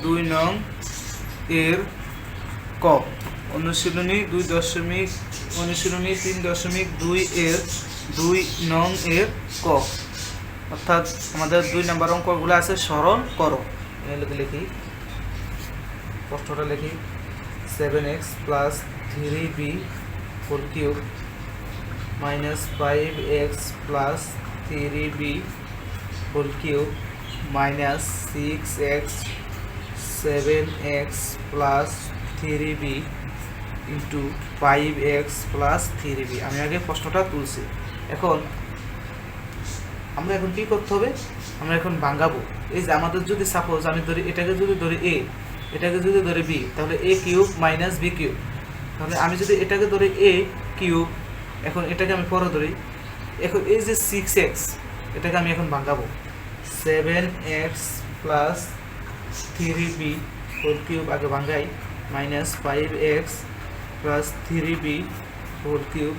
2 নং এর ক। অনুশীলনী 3.2 এর 2 নং এর ক, অর্থাৎ আমাদের 2 নম্বর অঙ্কগুলো আছে সরল করো। লিখি, প্রশ্নটা লিখি, 7x plus 3b whole cube minus 5x plus 3b whole cube minus 6x 7x plus 3b into 5x plus 3b। আমি আগে প্রশ্নটা তুলছি। আমরা এখন কি করতে হবে, আমরা এখন ভাঙাবো। এই যে আমাদের যদি সাপোজ আমি ধরি এটাকে যদি ধরি a, এটাকে যদি ধরি b, তাহলে a cube minus b cube. তাহলে আমি যদি এটাকে ধরি a কিউব, এখন এটাকে আমি পরে ধরি, এখন এই যে 6x, এটাকে আমি এখন ভাঙাবো। 7x plus 3b whole cube আগে ভাঙাই, minus 5x plus 3b whole cube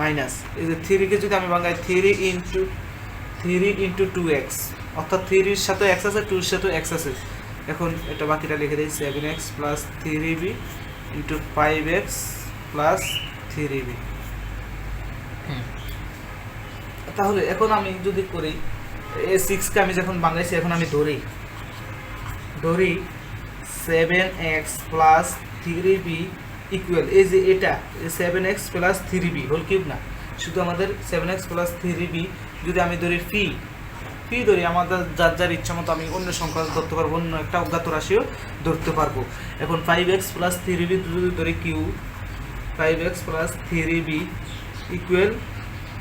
minus এই যে 3 কে যদি আমি ভাঙাই 3 ইন্টু 2x, অর্থাৎ 3 এর সাথে x আছে, 2 এর সাথে x আছে। এখন এটা বাকিটা লিখে দিই, 7x plus 3b into 5x plus 3b। তাহলে এখন আমি যদি করি এই 6 কে আমি যখন ভাঙাইছি, এখন আমি ধরি 7x প্লাস 3b ইকুয়াল, এই যে এটা 7x plus 3b whole cube না, শুধু আমাদের 7x প্লাস 3b। যদি আমি ধরি ফি ধরি, আমাদের যার যার ইচ্ছা মতো আমি অন্য সংখ্যা ধরতে পারবো, অন্য একটা অজ্ঞাত রাশিও ধরতে পারবো। এখন 5x প্লাস 3b যদি ধরি Q, 5x plus 3b equal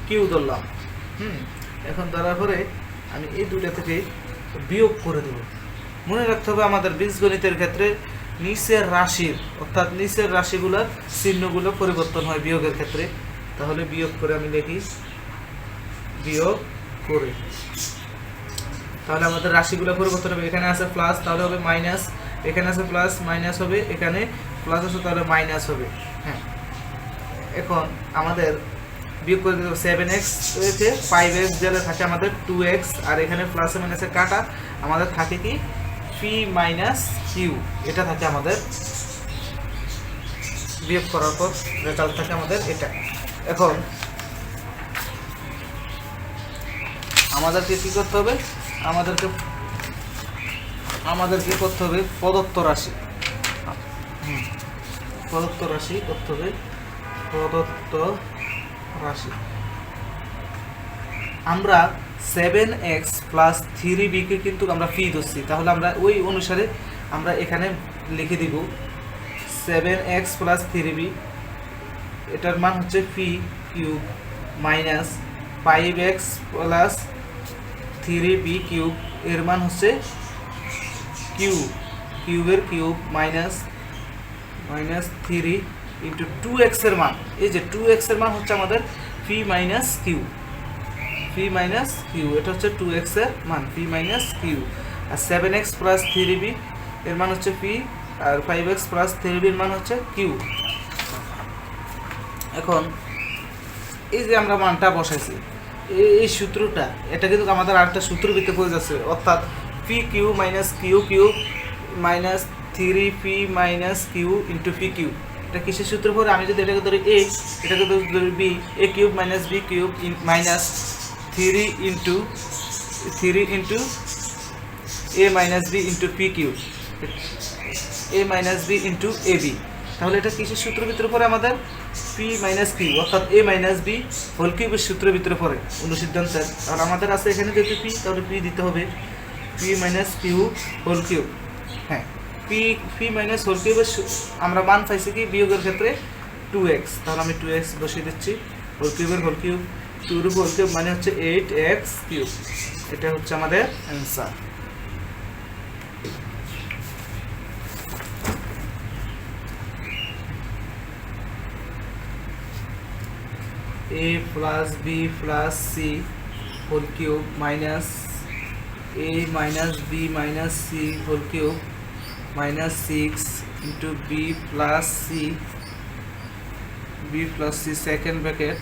Q ধরলাম। এখন ধরার পরে আমি এই দুটা থেকে বিয়োগ করে দেব। মনে রাখতে হবে আমাদের বীজগণিতের ক্ষেত্রে নিচের রাশির, অর্থাৎ নিচের রাশিগুলোর চিহ্নগুলো পরিবর্তন হয় বিয়োগের ক্ষেত্রে। তাহলে বিয়োগ করে আমি লিখি, বিয়োগ করে, তাহলে আমাদের রাশিগুলো পরিবর্তন হবে। এখানে আছে প্লাস, তাহলে হবে মাইনাস, এখানে আছে প্লাস, মাইনাস হবে, এখানে প্লাস আছে, তাহলে মাইনাস হবে। হ্যাঁ, এখন আমাদের বিয়োগ করে দেবো। 7x হয়েছে, 5x যেটা থাকে আমাদের 2x, আর এখানে প্লাসে মাইনাসে কাটা, আমাদের থাকে কি পি মাইনাস কিউ, এটা থাকে আমাদের বিয়োগ করার পর রেজাল্ট থাকে আমাদের এটা। এখন আমাদেরকে কি করতে হবে, আমাদেরকে করতে হবে প্রদত্ত রাশি করতে হবে। প্রদত্ত রাশি আমরা 7x প্লাস 3b কে কিন্তু আমরা ফি ধরছি, তাহলে আমরা ওই অনুসারে আমরা এখানে লিখে দিব 7x প্লাস 3b, এটার মান হচ্ছে ফি cube minus 5x plus 3b cube, এর মান হচ্ছে কিউবের কিউব মাইনাস 3 ইন্টু 2x এর মান, এই যে 2x এর মান হচ্ছে আমাদের ফি মাইনাস কিউ, এটা হচ্ছে 2x এর মান, ফি মাইনাস কিউ। আর 7x প্লাস 3b এর মান হচ্ছে ফি, আর 5x প্লাস 3b এর মান হচ্ছে কিউ। এখন এই যে আমরা মানটা বসাইছি, এই সূত্রটা, এটা কিন্তু আমাদের আরেকটা সূত্র ভিত্তিতে পড়ে যাচ্ছে, অর্থাৎ p q minus q cube minus 3p minus q into p q. এটা কিসের সূত্র পড়ে? আমি যদি এটাকে ধরি এ, এটাকে ধরি B, A cube minus B cube minus 3 into A minus B into P cube, A minus B into A B. তাহলে এটা কিসের সূত্র ভিতরে পড়ে? আমাদের পি মাইনাস কিউ, অর্থাৎ এ মাইনাস বি হোল কিউবের সূত্রের ভিতরে পড়ে অনুসিদ্ধান্তের। আর আমাদের আছে এখানে যেহেতু পি, তাহলে পি দিতে হবে, p minus q whole cube. হ্যাঁ, পি মাইনাস হোল কিউবের আমরা মান পাইছি কি বিয়োগের ক্ষেত্রে 2x, তাহলে আমি 2x বসিয়ে দিচ্ছি, হোল কিউবের হোল কিউব, 2 এর হোল কিউব মানে হচ্ছে 8x কিউব। এটা হচ্ছে আমাদের answer. a plus b plus c whole cube minus a minus b minus c whole cube minus 6 into b plus c second bracket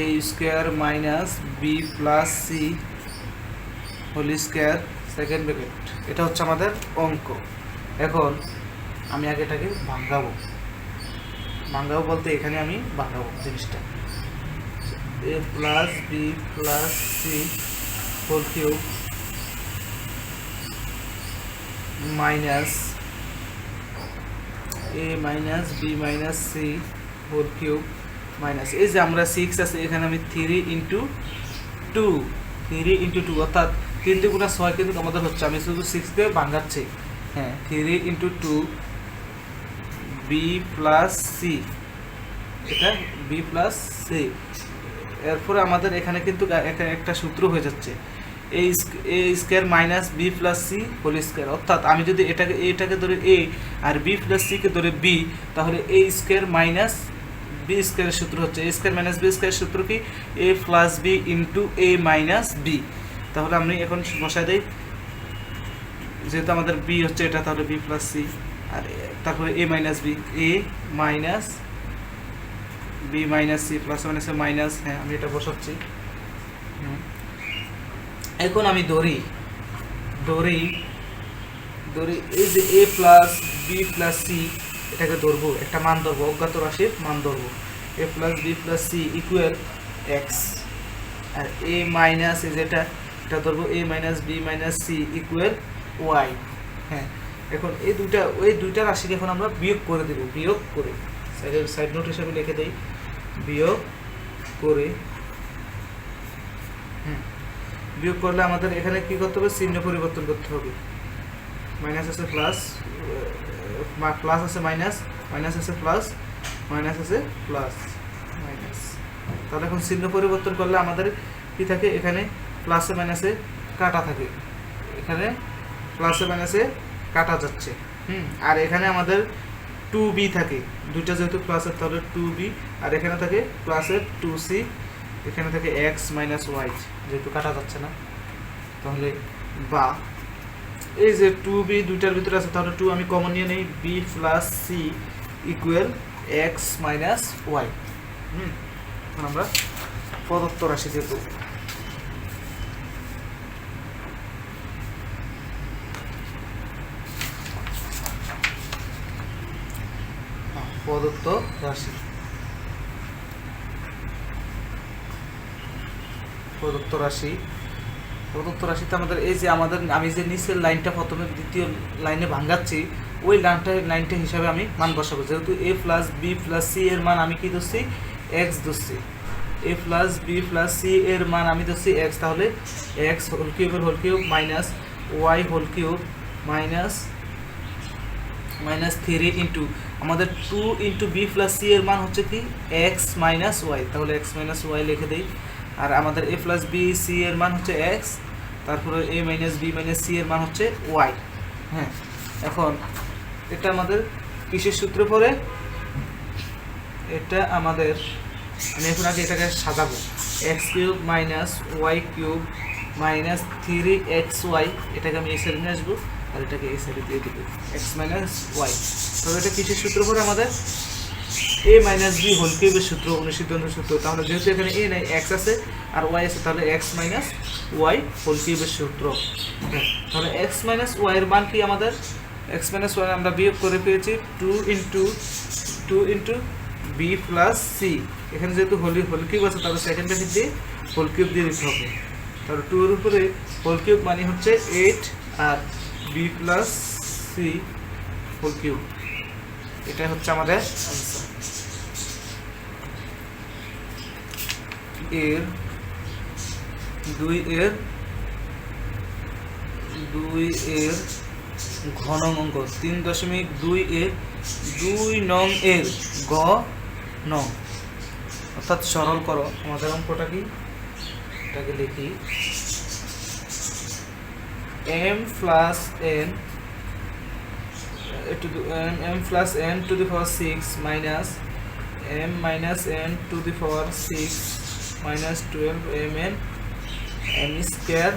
a square minus b plus c whole square second bracket. এটা হচ্ছে আমাদের অঙ্ক। এখন আমি আগে এটাকে ভাঙাবো বলতে এখানে আমি ভাঙাবো জিনিসটা। a plus B plus C whole cube minus a minus B minus c whole cube minus, এই যে আমরা 6 আছে এখানে আমি 3 ইন্টু 2 অর্থাৎ 3 × 6 কিন্তু আমাদের হচ্ছে, আমি শুধু 6 দিয়ে ভাঙাচ্ছি। হ্যাঁ, 3 × 2 বি প্লাস সি, এটা বি প্লাস সি। এরপরে আমাদের এখানে কিন্তু একটা সূত্র হয়ে যাচ্ছে, A square minus B plus C whole square. অর্থাৎ আমি যদি এটাকে ধরে এ আর বি প্লাস সিকে ধরে বি, তাহলে এ স্কোয়ার মাইনাস বি স্কোয়ারের সূত্র হচ্ছে এ স্কোয়ার মাইনাস বি স্কোয়ারের সূত্র কি, এ plus B into A minus B. তাহলে আমি এখন বসাই দিই, যেহেতু আমাদের বি হচ্ছে এটা, তাহলে বি প্লাস সি, আর তারপরে A minus B, A minus B minus C plus মাইনাসে মাইনাস। হ্যাঁ, আমি এটা বসাচ্ছি। এখন আমি ধরি এই যে A plus B plus C, এটাকে ধরবো, একটা মান ধরবো, অজ্ঞাত রাশির মান ধরবো। A plus B plus C equal X, আর এ মাইনাস এটা ধরবো A minus B minus C equal Y. হ্যাঁ, এখন এই দুইটা রাশিকে এখন আমরা বিয়োগ করে দেবো। বিয়োগ করে সাইড নোট হিসাবে লিখে দেই, বিয়োগ করে। বিয়োগ করলে আমাদের এখানে কি করতে হবে, চিহ্ন পরিবর্তন করতে হবে। মাইনাস আছে প্লাস, প্লাস আছে মাইনাস, মাইনাস আছে প্লাস, মাইনাস আছে প্লাস, মাইনাস। তাহলে এখন চিহ্ন পরিবর্তন করলে আমাদের কি থাকে, এখানে প্লাসে মাইনাসে কাটা থাকে, এখানে প্লাসে মাইনাসে কাটা যাচ্ছে। আর এখানে আমাদের 2b থাকে, দুইটা যেহেতু প্লাসের, তাহলে 2b, আর এখানে থাকে প্লাসের 2c, এখানে থাকে x মাইনাস ওয়াই, যেহেতু কাটা যাচ্ছে না। তাহলে বা এই যে 2b দুইটার ভিতরে আছে, তাহলে 2 আমি কমন নিয়ে নেই, b plus C equal x minus y. এখন আমরা প্রদত্ত রাশি যেহেতু প্রদত্ত রাশিতে আমাদের এই যে আমি যে নিচের লাইনটা প্রথমে দ্বিতীয় লাইনে ভাঙাচ্ছি, ওই লাইনটা হিসাবে আমি মান বসাবো। যেহেতু a plus B plus c এর মান আমি কি ধরছি, এক্স ধরছি। A plus B plus c এর মান আমি ধরছি এক্স, তাহলে x whole cube minus y whole cube minus 3 into আমাদের 2 ইন্টু বি প্লাস সি এর মান হচ্ছে কি এক্স মাইনাস ওয়াই, তাহলে এক্স মাইনাস ওয়াই লিখে দিই। আর আমাদের এ প্লাস বি সি এর মান হচ্ছে এক্স, তারপরে A minus B minus C এর মান হচ্ছে ওয়াই। হ্যাঁ, এখন এটা আমাদের কিসের সূত্রে পড়ে, এটা আমাদের, আমি এখন আগে এটাকে সাজাবো, x cube minus y cube minus 3xy, এটাকে আমি এই সাইডে নিয়ে আসবো, আর এটাকে এই সাইডে দিয়ে দেবো, এক্স মাইনাস ওয়াই। তবে এটা কিসের সূত্র পড়ে আমাদের, এ মাইনাস বি হোল কিউবের সূত্র, অনুসিদ্ধান্ত সূত্র। তাহলে যেহেতু এখানে এ নাই, এক্স আছে আর ওয়াই আছে, তাহলে এক্স মাইনাস ওয়াই হোল কিউবের সূত্র। তাহলে এক্স মাইনাস ওয়াই এর মান কি আমাদের, এক্স মাইনাস ওয়াই আমরা বিয়োগ করে পেয়েছি 2 ইন্টু বি প্লাস সি। এখানে যেহেতু হোল কিউব আছে, তাহলে সেকেন্ড ব্র্যাকেট দিয়ে হোল কিউব দিয়ে দিতে হবে। তাহলে 2 এর উপরে হোল কিউব মানে হচ্ছে 8, আর B plus C whole cube, এটাই হচ্ছে আমাদের আনসার। এর 2 এর ঘন অঙ্ক 3.2 এর 2 নং এর গ নং, অর্থাৎ সরল করো। আমাদের অঙ্কটা কি, এটাকে লিখি, m plus n to the power 6 minus m minus n to the power 6 minus 12 mn m square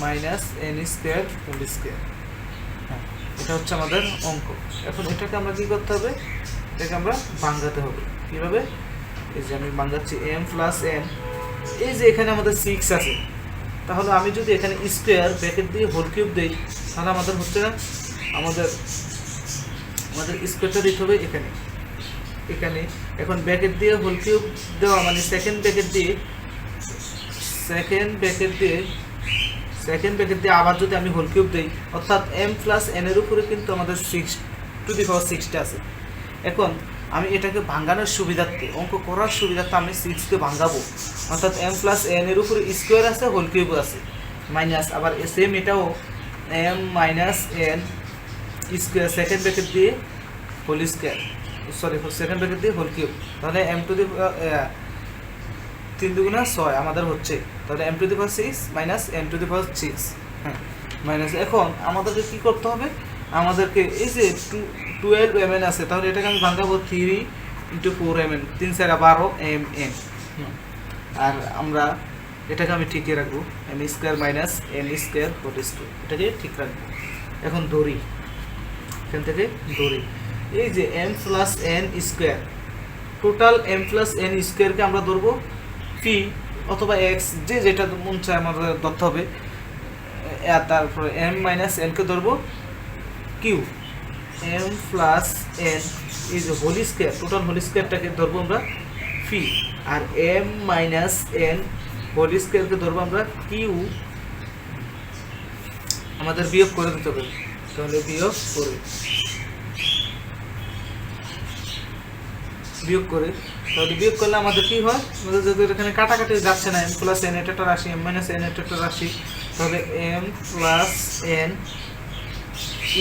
minus n square whole square। এটা হচ্ছে আমাদের অঙ্ক। এখন এটাকে আমরা কি করতে হবে, এটাকে আমরা ভাঙাতে হবে। কিভাবে, এই যে আমি ভাঙাচ্ছি m প্লাস n, এই যে এখানে আমাদের 6 আছে, তাহলে আমি যদি এখানে স্কোয়ার ব্র্যাকেট দিয়ে হোল কিউব দিই তাহলে আমাদের হচ্ছে না, আমাদের স্কোয়ারটা দিতে হবে এখানে এখানে। এখন ব্র্যাকেট দিয়ে হোল কিউব দেওয়া মানে সেকেন্ড ব্র্যাকেট দিয়ে আবার যদি আমি হোল কিউব দিই, অর্থাৎ m প্লাস n এর উপরে কিন্তু আমাদের 6 আছে। এখন আমি এটাকে ভাঙানোর সুবিধার্থে, অঙ্ক করার সুবিধার্থে আমি 6কে ভাঙাবো, অর্থাৎ m প্লাস n এর উপরে স্কোয়ার আছে, হোল কিউব আছে, মাইনাস আবার সেম এটাও m minus n square second bracket দিয়ে whole square, sorry second bracket দিয়ে হোল কিউব, তাহলে m টু দি 3 দুগুণা 6 আমাদের হচ্ছে, তাহলে m to the power 6 minus n to the power 6, হ্যাঁ মাইনাস। এখন আমাদেরকে কি করতে হবে, আমাদেরকে এই যে 12 mn আছে, তাহলে এটাকে আমি ভাঙাবো 3 × 4 mn, 3 × 4 12 mn, আর আমরা এটাকে আমি ঠিকই রাখবো m square minus n square whole square, এটাকে ঠিক রাখবো। এখন ধরি এখান থেকে ধরি এই যে m plus n square, total m plus n স্কোয়ারকে আমরা ধরবো পি অথবা এক্স, যে যেটা মন চায় আমাদের ধরতে হবে, তারপরে m মাইনাস n কে ধরবো কিউ, m প্লাস n এই যে হোল স্কোয়ার, টোটাল হোল স্কোয়ারটাকে ধরবো আমরা পি, আর m মাইনাস n হোল স্কোয়ারকে ধরবো আমরা কিউ, আমাদের বিয়োগ করে দিতে হবে, তাহলে বিয়োগ করলে আমাদের কি হয়, আমাদের যদি এখানে কাটাকাটি যাচ্ছে না, m প্লাস n এটা একটা রাশি, m মাইনাস n এটা একটা রাশি, তাহলে m plus n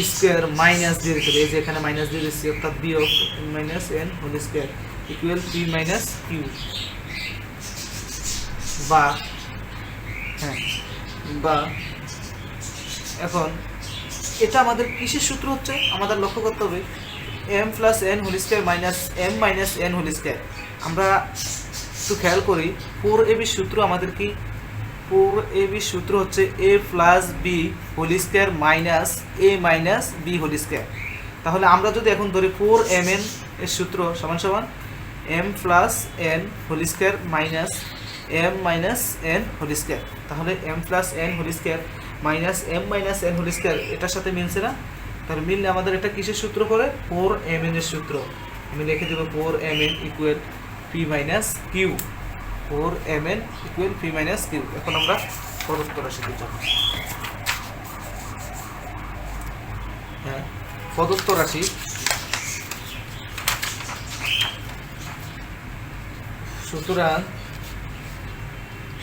square minus দিয়ে দিতে হবে, এই যে এখানে মাইনাস দিয়ে দিচ্ছি, অর্থাৎ বিয়োগ m minus n whole square equal p minus q, বা এখন এটা আমাদের কিসের সূত্র হচ্ছে, আমাদের লক্ষ্য করতে হবে m plus n whole square minus m minus n whole square. আমরা একটু খেয়াল করি 4ab সূত্র আমাদের কি, 4ab সূত্র হচ্ছে a plus b whole square minus a minus b whole square. তাহলে আমরা যদি এখন ধরি 4mn এর সূত্র সমান সমান m plus n whole square minus m minus n whole square, তাহলে m plus n whole square minus m minus n whole square এটার সাথে মিলছে না, তাহলে মিললে আমাদের এটা কিসের সূত্র পড়ে, 4mn এর সূত্র। আমি লিখে দেবো 4mn equal p minus q, 4mn equal p minus q. এখন আমরা প্রদত্ত রাশিতে যাব, হ্যাঁ প্রদত্ত রাশি,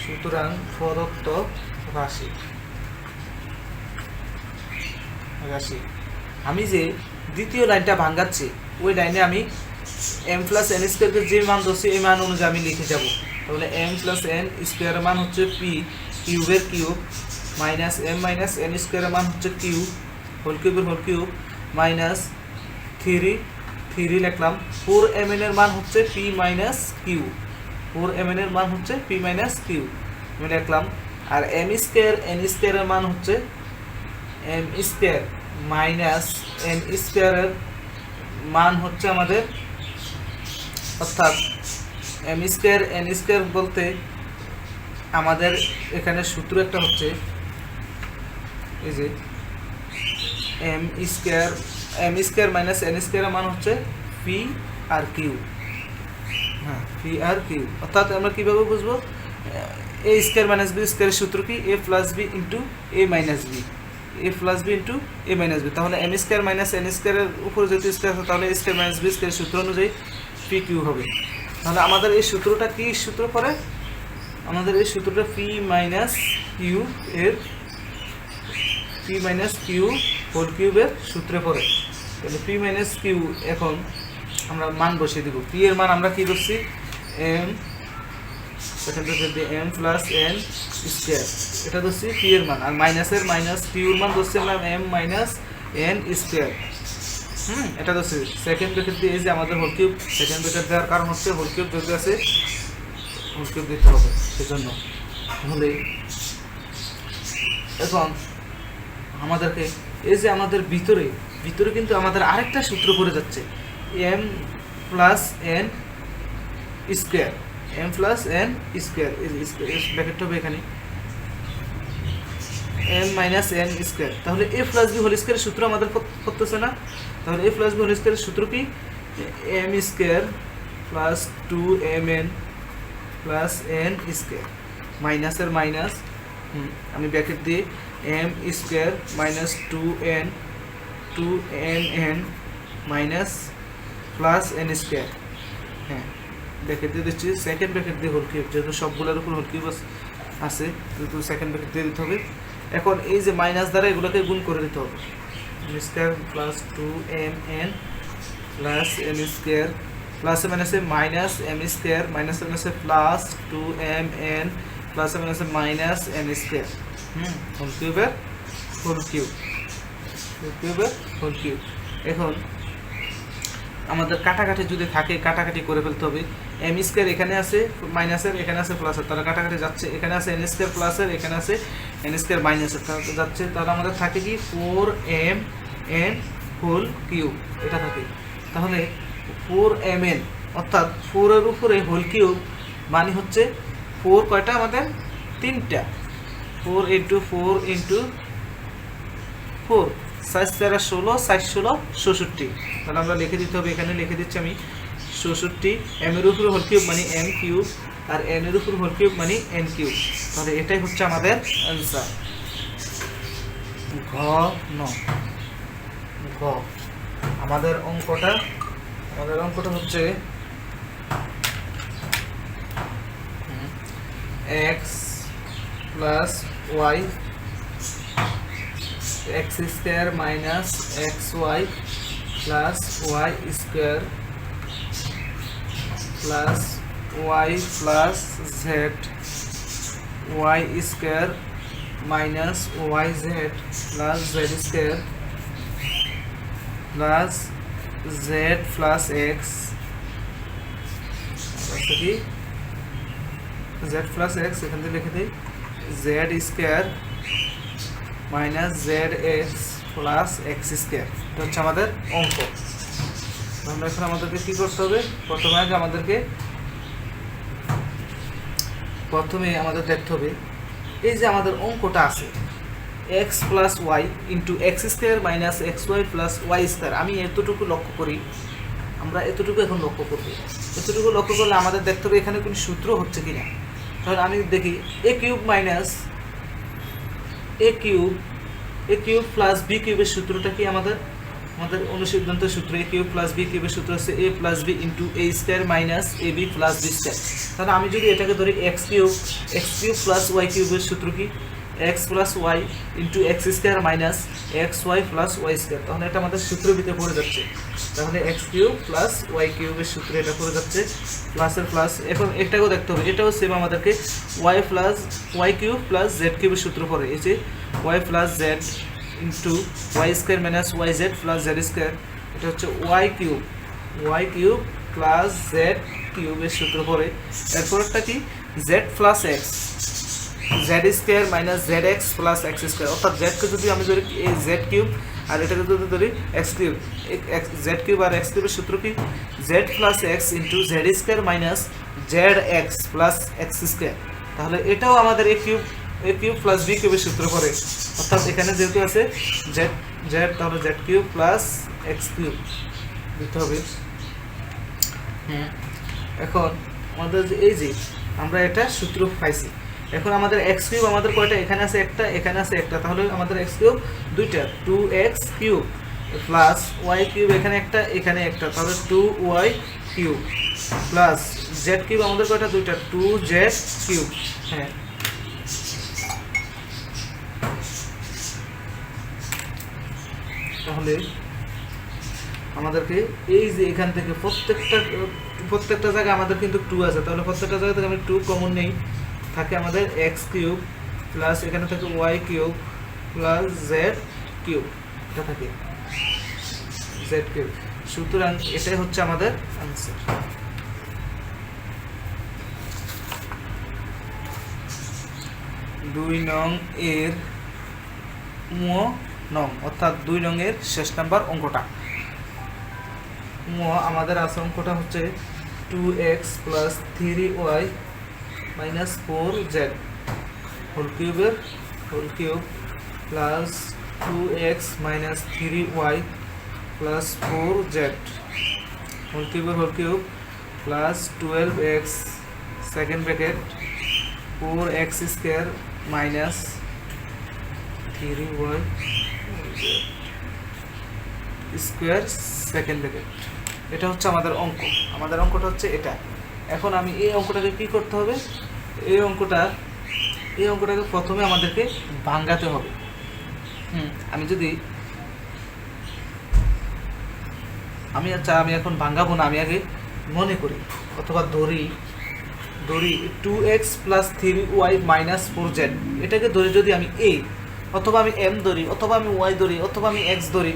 সুতরাং প্রদত্ত রাশি আমি যে দ্বিতীয় লাইনটা ভাঙাচ্ছি, ওই লাইনে আমি m প্লাস n স্কোয়ারকে যে মান ধরছি এই মান অনুযায়ী আমি লিখে যাব। তাহলে m প্লাস n স্কোয়ারের মান হচ্ছে p কিউবের cube minus m minus n স্কোয়ারের মান হচ্ছে কিউ হোল কিউবের হোল কিউব মাইনাস 3 লিখলাম, 4mn এর মান হচ্ছে p মাইনাস কিউ, 4mn এর মান হচ্ছে p মাইনাস কিউ আমি লিখলাম, আর m স্কোয়ার n স্কোয়ারের মান হচ্ছে m স্কোয়ার মাইনাস n স্কোয়ারের মান হচ্ছে আমাদের, অর্থাৎ m স্কোয়ার n স্কোয়ার বলতে আমাদের এখানে সূত্র একটা হচ্ছে এই যে m স্কোয়ার মাইনাস n স্কোয়ারের মান হচ্ছে p আর কিউ, হ্যাঁ p আর কিউ। অর্থাৎ আমরা কিভাবে বুঝবো, a স্কোয়ার মাইনাস b স্কোয়ারের সূত্র কি, a plus b into a minus b, a plus b into a minus b। তাহলে m স্কোয়ার মাইনাস n স্কোয়ারের উপরে যেহেতু স্কোয়ার আছে, তাহলে a স্কোয়ার মাইনাস b স্কোয়ারের সূত্র অনুযায়ী p কিউ হবে। তাহলে আমাদের এই সূত্রটা কি সূত্র পড়ে, আমাদের এই সূত্রটা p মাইনাস কিউ এর p মাইনাস কিউ হোল কিউবের সূত্রে পড়ে। তাহলে p মাইনাস কিউ, এখন আমরা মান বসিয়ে দেব, p এর মান আমরা কি করছি m m plus n square, এটা ধরছি p এর মান, আর মাইনাসের মাইনাস কিউর মান ধরছি আমরা m মাইনাস n স্কোয়ার, এটা ধরছি সেকেন্ড ব্র্যাকেট দিয়ে, এই যে আমাদের হোল কিউব সেকেন্ড ব্র্যাকেট দেওয়ার কারণ হচ্ছে হোল কিউব যদি আছে হোল কিউব দিতে হবে সেজন্য। তাহলে এখন আমাদেরকে এই যে আমাদের ভিতরে কিন্তু আমাদের আরেকটা সূত্র পড়ে যাচ্ছে, m plus n square, m plus n square, এই যে স্কোয়ার ব্র্যাকেট হবে এখানে এম মাইনাস এন স্কোয়ার। তাহলে এ প্লাস বি হোল স্কোয়ারের সূত্র আমাদের পড়তেছে না? তাহলে এ প্লাস বি হোল স্কোয়ারের সূত্র কি? M square plus 2mn plus n square, মাইনাসের মাইনাস, আমি ব্র্যাকেট দিয়ে m square minus 2n minus plus n square, হ্যাঁ ব্র্যাকেট দিয়ে দিচ্ছি, সেকেন্ড ব্র্যাকেট দিয়ে হোল কিউব, যেহেতু সবগুলোর উপর হোল কিউব আছে যেহেতু সেকেন্ড ব্র্যাকেট দিয়ে দিতে হবে। এখন এই যে মাইনাস দ্বারা এগুলোকে গুণ করে দিতে হবে, N square plus 2mn plus n square, প্লাসে মাইনাসে মাইনাস এম স্কোয়ার, মাইনাসে মাইনাসে প্লাস 2mn প্লাসে মাইনাসে মাইনাস এন স্কোয়ার, হোল কিউবের হোল কিউব, হোল কিউবের হোল কিউব। এখন আমাদের কাটাকাটি যদি থাকে কাটাকাটি করে ফেলতে হবে। এম স্কোয়ার এখানে আছে মাইনাসের, এখানে আছে প্লাসের, তাহলে কাটাকাটি যাচ্ছে, এখানে আছে এন স্কোয়ার প্লাসের, এখানে আছে এন স্কোয়ার মাইনাসের, তাহলে যাচ্ছে, তাহলে আমাদের থাকে কি 4mn হোল কিউব, এটা থাকে। তাহলে 4mn অর্থাৎ 4 এর উপরে হোল কিউব মানে হচ্ছে 4 কয়টা আমাদের? 3টা, 4 × 4 × 4, 4 × 16, 4 16 66। তাহলে আমরা লিখে দিতে হবে, এখানে লিখে দিচ্ছি আমি 66। এম এর উপরে হোল কিউব মানে এম কিউব, আর এন এর উপর হোল কিউব মানে এন কিউব। তাহলে এটাই হচ্ছে আমাদের অ্যান্সার। ঘ আমাদের অঙ্কটা হচ্ছে x plus y x square minus x y plus y square plus y plus z y square minus y z plus z square plus z plus x, কি জেড প্লাস এক্স, এখান থেকে লিখে দিই z square minus z x plus x square. এটা হচ্ছে আমাদের অঙ্ক। তাহলে এখন আমাদেরকে কী করতে হবে? প্রথমে আমাদের দেখতে হবে এই যে আমাদের অঙ্কটা আছে x plus y into x square minus x y plus y square. আমি এতটুকু লক্ষ্য করি, আমরা এতটুকু এখন লক্ষ্য করব। এতটুকু লক্ষ্য করলে আমাদের দেখতে হবে এখানে কোনো সূত্র হচ্ছে কিনা। তাহলে আমি দেখি এ কিউব মাইনাস এ কিউব প্লাস বি কিউবের সূত্রটা কি? আমাদের অনুসিদ্ধান্তের সূত্র এ কিউব প্লাস বি কিউবের সূত্র হচ্ছে এ plus B into A square minus A B plus B square. তাহলে আমি যদি এটাকে ধরি এক্স কিউব প্লাস ওয়াই কিউবের সূত্র কি? X plus y into x square minus x y plus y square. তাহলে এটা আমাদের সূত্রের ভিতরে পড়ে যাচ্ছে। তাহলে এক্স কিউব প্লাস ওয়াই কিউবের সূত্রে এটা পড়ে যাচ্ছে, প্লাসের প্লাস। এখন এটাকেও দেখতে হবে, এটাও সেম আমাদেরকে ওয়াই কিউব প্লাস জেড কিউবের সূত্র পড়ে, এই যে y plus z into y square minus y z plus z square. এটা হচ্ছে ওয়াই কিউব প্লাস জেড কিউবের সূত্র পড়ে। এরপরটা কি? Z plus x Z square minus z x plus x square. অর্থাৎ জেডকে যদি আমি ধরি জেড কিউব আর এটাকে যদি ধরি এক্স কিউব, জেড কিউব আর এক্স কিউবের সূত্র কি? Z plus x into Z square minus z x plus x square. তাহলে এটাও আমাদের এ কিউব প্লাস বি কিউবের সূত্র পড়ে। অর্থাৎ এখানে যেহেতু আছে জেড তাহলে Z cube plus x cube দিতে হবে। এখন আমাদের এই যে আমরা এটা সূত্র পাইছি, এখন আমাদের এক্স কিউব আমাদের কয়টা? এখানে আছে একটা, এখানে আছে একটা, তাহলে আমাদের এক্স কিউব দুইটা, 2x cube plus Y cube এখানে একটা, এখানে একটা, তাহলে 2y cube plus z cube আমাদের কয়টা? দুইটা, 2z কিউব। হ্যাঁ, তাহলে আমাদেরকে এই যে এখান থেকে প্রত্যেকটা জায়গায় আমাদের কিন্তু 2 আছে, তাহলে প্রত্যেকটা জায়গা থেকে আমি 2 কমন নেই, থাকে আমাদের এক্স কিউব প্লাস এখানে থাকে y cube plus z cube, এটা থাকে জেড কিউব। সুতরাং এটাই হচ্ছে আমাদের আনসার। দুই নং এর অর্থাৎ 2 নং এর শেষ নাম্বার অঙ্কটা আমাদের আছে। অঙ্কটা হচ্ছে 2x plus 3y minus 4z whole cube plus 2x minus 3y plus 4z whole cube plus 12x second bracket 4x square minus 3y square second bracket. এটা হচ্ছে আমাদের অঙ্ক, আমাদের অঙ্কটা হচ্ছে এটা। এখন আমি এই অঙ্কটাকে কি করতে হবে, এই অঙ্কটাকে প্রথমে আমাদেরকে ভাঙাতে হবে। আমি এখন ভাঙাবো না, আমি আগে মনে করি অথবা ধরি 2x plus 3y minus 4z, এটাকে ধরে যদি আমি a অথবা আমি m ধরি অথবা আমি y ধরি অথবা আমি x ধরি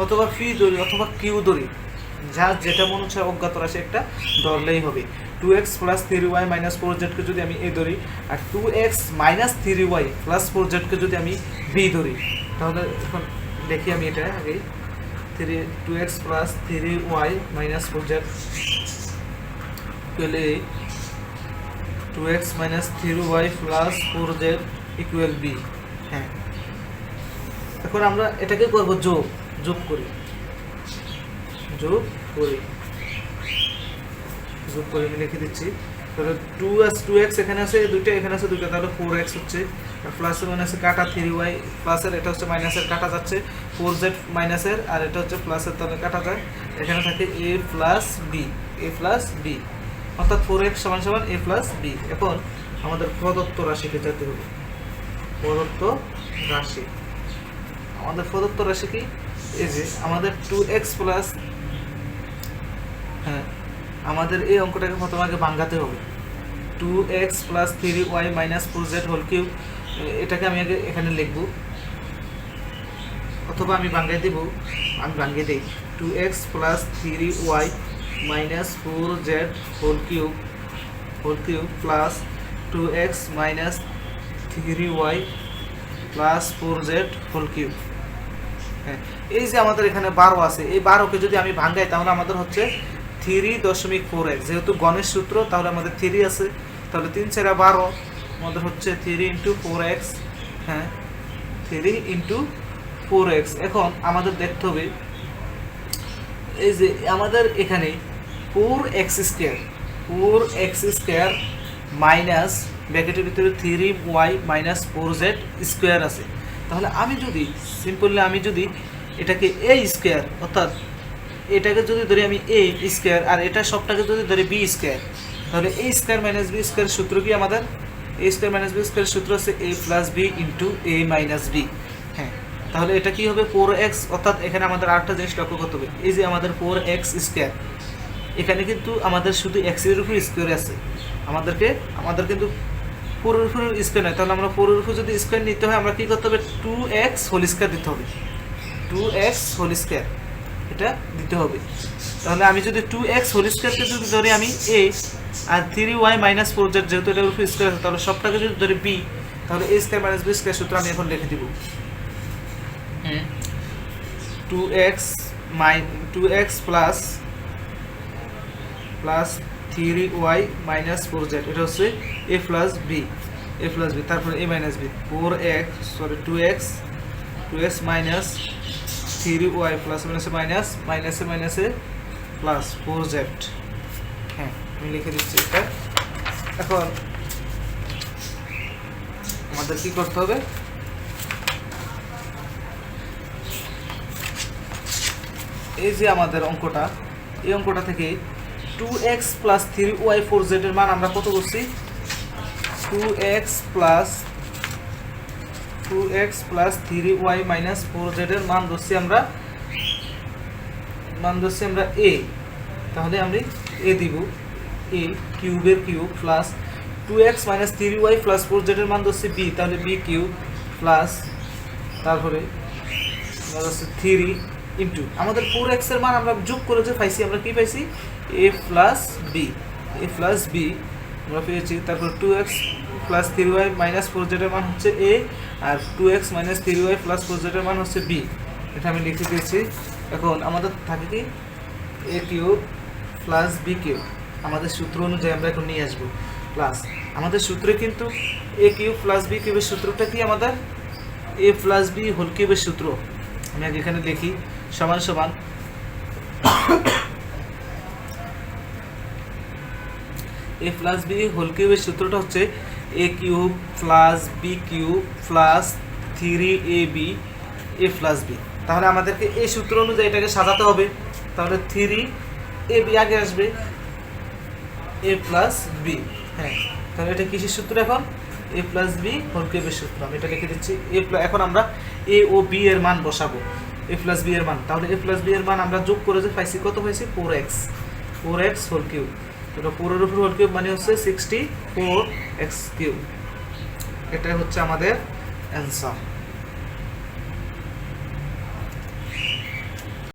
অথবা ফি ধরি অথবা কিউ ধরি, যার যেটা মনে হচ্ছে অজ্ঞাত রাশি একটা ধরলেই হবে। 2x প্লাস 3y মাইনাস 4zকে যদি আমি a ধরি আর 2x মাইনাস 3y প্লাস 4zকে যদি আমি b ধরি, তাহলে এখন দেখি আমি এটা আগে 2x plus 3y minus 4z equal 2x minus 3y plus 4z equal b। হ্যাঁ, এখন আমরা এটাকে করব যোগ করি আমি লিখে দিচ্ছি। তাহলে 2x এখানে আছে দুইটা, এখানে আছে দুইটা, তাহলে 4x হচ্ছে, আর প্লাসের মাইনাসের কাটা 3y প্লাসের, এটা হচ্ছে মাইনাসের কাটা যাচ্ছে 4z মাইনাসের, আর এটা হচ্ছে প্লাসের, তাহলে কাটা যায়, এখানে থাকে a প্লাস b, অর্থাৎ 4x সমান সমান a প্লাস b। এখন আমাদের প্রদত্ত রাশিকে যেতে হবে। প্রদত্ত রাশি কি, এই যে আমাদের 2x প্লাস, হ্যাঁ আমাদের এই অঙ্কটাকে প্রথমে আগে ভাঙাতে হবে। 2x plus 3y minus 4z whole cube, এটাকে আমি আগে এখানে লিখব অথবা আমি ভাঙিয়ে দিই 2x plus 3y minus 4z whole cube plus 2x minus 3y plus 4z whole cube. হ্যাঁ, এই যে আমাদের এখানে 12 আছে, এই 12কে যদি আমি ভাঙাই তাহলে আমাদের হচ্ছে 3.4x, যেহেতু গণের সূত্র তাহলে আমাদের 3 আছে, তাহলে 3 4 12 আমাদের হচ্ছে 3 ইন্টু 4x। হ্যাঁ, 3 ইন্টু 4x। এখন আমাদের দেখতে হবে এই যে আমাদের এখানে 4x স্কোয়ার মাইনাস ব্র্যাকেটের ভিতরে 3y মাইনাস 4z স্কোয়ার আছে। তাহলে আমি যদি এটাকে a স্কোয়ার, অর্থাৎ এটাকে যদি ধরি আমি a স্কোয়ার আর এটা সবটাকে যদি ধরি b স্কোয়ার, তাহলে a square minus b square সূত্র কি আমাদের, a square minus b square সূত্র হচ্ছে a plus b into a minus b। হ্যাঁ, তাহলে এটা কি হবে 4x, অর্থাৎ এখানে আমাদের আরেকটা জিনিস লক্ষ্য করতে হবে, এই যে আমাদের 4x স্কোয়ার, এখানে কিন্তু আমাদের শুধু x এর উপর স্কোয়ার আছে, আমাদের কিন্তু 4 এর উপর স্কোয়ার নয়। তাহলে আমরা 4 এর উপর যদি স্কোয়ার নিতে হয় আমরা কি করতে হবে, 2x হোল স্কোয়ার দিতে হবে, 2x হোল স্কোয়ার এটা দিতে হবে। তাহলে আমি যদি 2x হোল স্কোয়ারকে যদি ধরি আমি a R 3y minus 4z, যেহেতু এটার উপর স্কোয়ার আছে তাহলে সবটাকে যদি ধরি b, তাহলে a square minus b square সূত্র আমি এখন লিখে দিব। 2x plus 3y minus 4z, এটা হচ্ছে a প্লাস b, তারপরে a minus b, 2x minus 3y plus মাইনাসে প্লাস 4z। হ্যাঁ, আমি লিখে দিচ্ছি এটা। এখন আমাদের কি করতে হবে, এই যে আমাদের অঙ্কটা, এই অঙ্কটা থেকে 2x প্লাস 3y 4z এর মান আমরা কত করছি, 2x plus 3y minus 4z এর মান ধরছি আমরা a, তাহলে আমরা a দিব, a কিউবের cube plus 2x minus 3y plus 4z এর মান ধরছি b, তাহলে b কিউব প্লাস তারপরে 3 ইন্টু আমাদের 4x এর মান আমরা যোগ করে যে পাইছি, আমরা কি পাইছি, a প্লাস b আমরা পেয়েছি। তারপর 2x plus 3y minus 4z এর মান হচ্ছে a, R 2x minus 3y plus 4z এর মান হচ্ছে b, এটা আমি লিখে দিয়েছি। এখন আমাদের থাকে কি a cube plus b cube, আমাদের সূত্র অনুযায়ী আমরা এখন নিয়ে আসবো প্লাস, আমাদের সূত্রে কিন্তু a কিউব প্লাস b কিউবের সূত্রটা কি আমাদের এ প্লাস বি হোল কিউবের সূত্র আমি আগে এখানে লিখি, সমান সমান এ প্লাস বি হোল কিউবের সূত্রটা হচ্ছে A cube plus B cube plus 3ab A plus B. তাহলে আমাদেরকে এই সূত্র অনুযায়ী এটাকে সাজাতে হবে। তাহলে 3ab আগে আসবে, এ প্লাস বি। হ্যাঁ, তাহলে এটা কিসের সূত্র? এখন এ প্লাস বি হোল কিউবের সূত্র। আমি এটা লিখে দিচ্ছি। এখন আমরা এ ও বি এর মান বসাবো, এ প্লাস বি এর মান। তাহলে এ প্লাস বি এর মান আমরা যোগ করে যে পাইছি, কত পাইছি? 4x whole cube. এটা 4 এর উপর হোল কিউব মানে হচ্ছে 64x কিউব। এটাই হচ্ছে আমাদের অ্যান্সার।